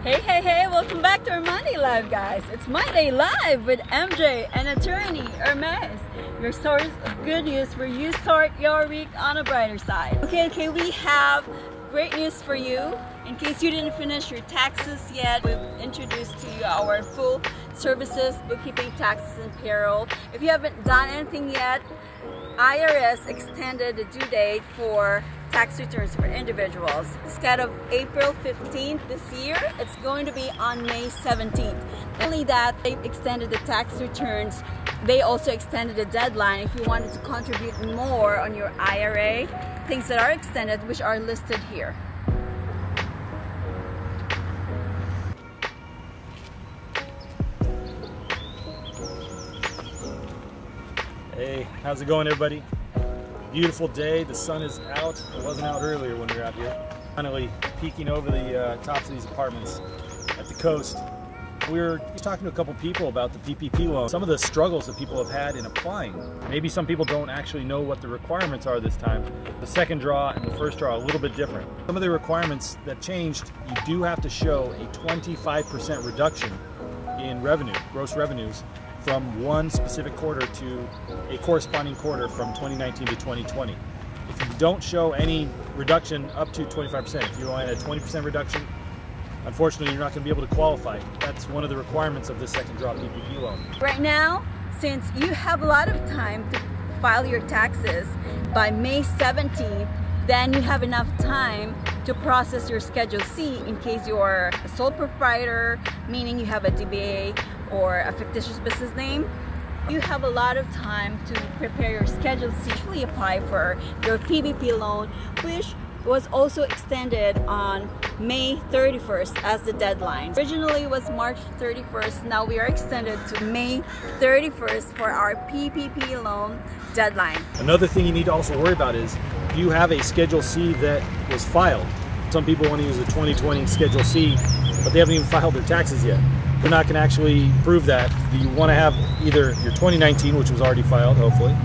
Hey, welcome back to our Monday Live, guys. It's Monday Live with MJ and attorney Hermes, your source of good news for you start your week on a brighter side. Okay, we have great news for you. In case you didn't finish your taxes yet, we've introduced to you our full services, bookkeeping, taxes, and payroll. If you haven't done anything yet, IRS extended the due date for tax returns for individuals. Instead of April 15th this year, it's going to be on May 17th. Not only that, they extended the tax returns, they also extended the deadline if you wanted to contribute more on your IRA, things that are extended, which are listed here. Hey, how's it going, everybody? Beautiful day, the sun is out. It wasn't out earlier when we were out here. Finally peeking over the tops of these apartments at the coast. We were talking to a couple people about the PPP loan, some of the struggles that people have had in applying. Maybe some people don't actually know what the requirements are this time. The second draw and the first draw are a little bit different. Some of the requirements that changed, you do have to show a 25% reduction in revenue, gross revenues, from one specific quarter to a corresponding quarter from 2019 to 2020. If you don't show any reduction up to 25%, if you only had a 20% reduction, unfortunately you're not going to be able to qualify. That's one of the requirements of the second draw PPP loan. Right now, since you have a lot of time to file your taxes by May 17th, then you have enough time to process your Schedule C in case you're a sole proprietor, meaning you have a DBA or a fictitious business name. You have a lot of time to prepare your Schedule C, actually apply for your PPP loan, which was also extended on May 31st as the deadline. Originally it was March 31st, now we are extended to May 31st for our PPP loan deadline. Another thing you need to also worry about is you have a Schedule C that was filed. Some people want to use the 2020 Schedule C, but they haven't even filed their taxes yet. They're not going to actually prove that. You want to have either your 2019, which was already filed, hopefully,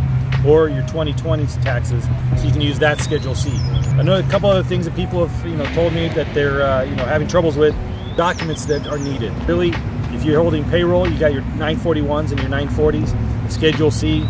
or your 2020's taxes, so you can use that Schedule C. I know a couple other things that people have, told me that they're, having troubles with, documents that are needed. Really, if you're holding payroll, you got your 941s and your 940s, Schedule C.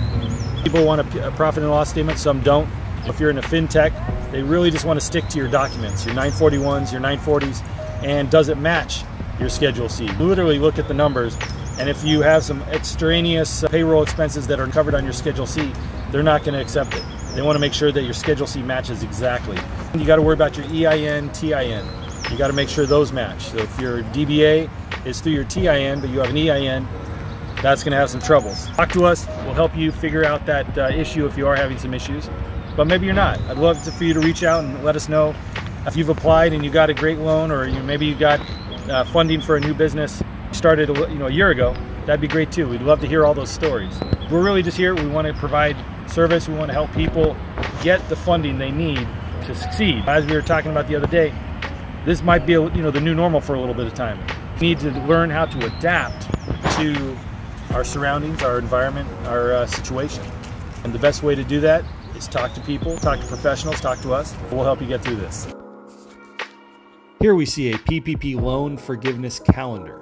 People want a profit and loss statement, some don't. If you're in a fintech, they really just want to stick to your documents, your 941s, your 940s, and does it match your Schedule C? Literally look at the numbers, and if you have some extraneous payroll expenses that are covered on your Schedule C, they're not going to accept it. They want to make sure that your Schedule C matches exactly. You got to worry about your EIN, TIN. You got to make sure those match. So if your DBA is through your TIN, but you have an EIN, that's going to have some troubles. Talk to us. We'll help you figure out that issue if you are having some issues. But maybe you're not. I'd love for you to reach out and let us know if you've applied and you got a great loan, or maybe you got funding for a new business started a year ago. That'd be great too. We'd love to hear all those stories. We're really just here. We want to provide service. We want to help people get the funding they need to succeed. As we were talking about the other day, this might be the new normal for a little bit of time. We need to learn how to adapt to our surroundings, our environment, our situation. And the best way to do that is talk to people, talk to professionals, talk to us. We'll help you get through this. Here we see a PPP loan forgiveness calendar.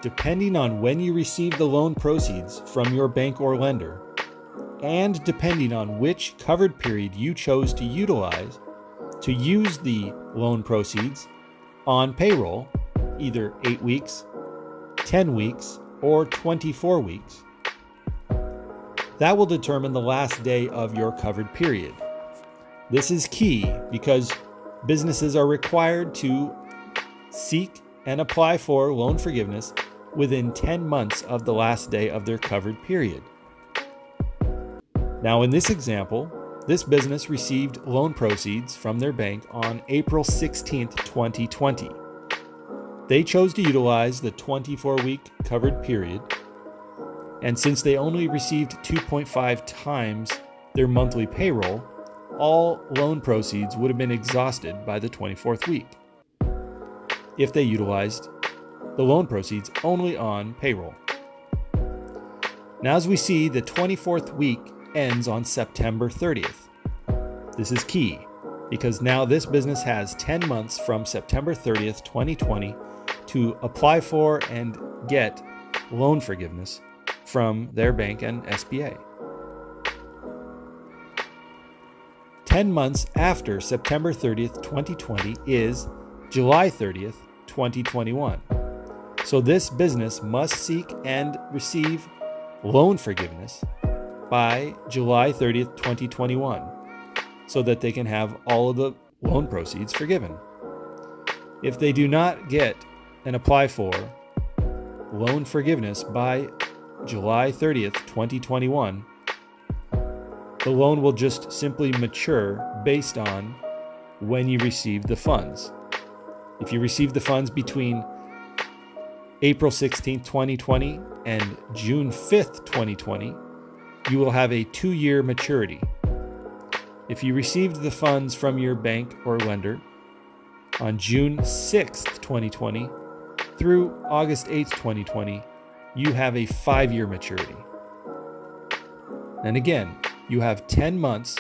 Depending on when you receive the loan proceeds from your bank or lender, and depending on which covered period you chose to utilize to use the loan proceeds on payroll, either 8 weeks, 10 weeks, or 24 weeks, that will determine the last day of your covered period. This is key because businesses are required to seek and apply for loan forgiveness within 10 months of the last day of their covered period. Now, in this example, this business received loan proceeds from their bank on April 16th, 2020. They chose to utilize the 24-week covered period, and since they only received 2.5 times their monthly payroll, all loan proceeds would have been exhausted by the 24th week if they utilized the loan proceeds only on payroll. Now, as we see, the 24th week ends on September 30th. This is key because now this business has 10 months from September 30th, 2020 to apply for and get loan forgiveness from their bank and SBA. 10 months after September 30th, 2020 is July 30th, 2021. So this business must seek and receive loan forgiveness by July 30th, 2021, so that they can have all of the loan proceeds forgiven. If they do not get and apply for loan forgiveness by July 30th, 2021, the loan will just simply mature based on when you received the funds. If you received the funds between April 16th, 2020 and June 5th, 2020, you will have a 2-year maturity. If you received the funds from your bank or lender on June 6th, 2020 through August 8th, 2020, you have a 5-year maturity. And again, you have 10 months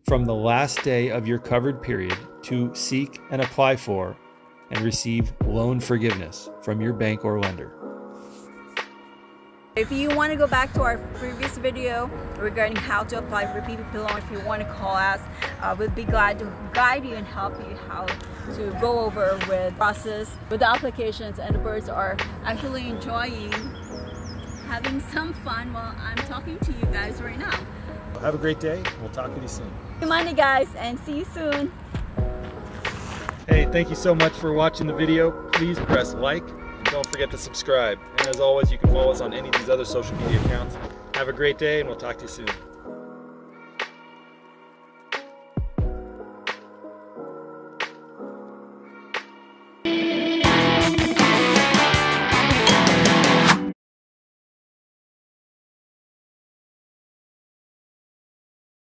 from the last day of your covered period to seek and apply for and receive loan forgiveness from your bank or lender. If you want to go back to our previous video regarding how to apply for PPP loan, if you want to call us, we'd be glad to guide you and help you how to go over with process, with the applications, and the birds are actually enjoying having some fun while I'm talking to you guys right now. Have a great day. We'll talk to you soon. Happy Monday, guys, and see you soon. Hey, thank you so much for watching the video. Please press like and don't forget to subscribe. And as always, you can follow us on any of these other social media accounts. Have a great day, and we'll talk to you soon.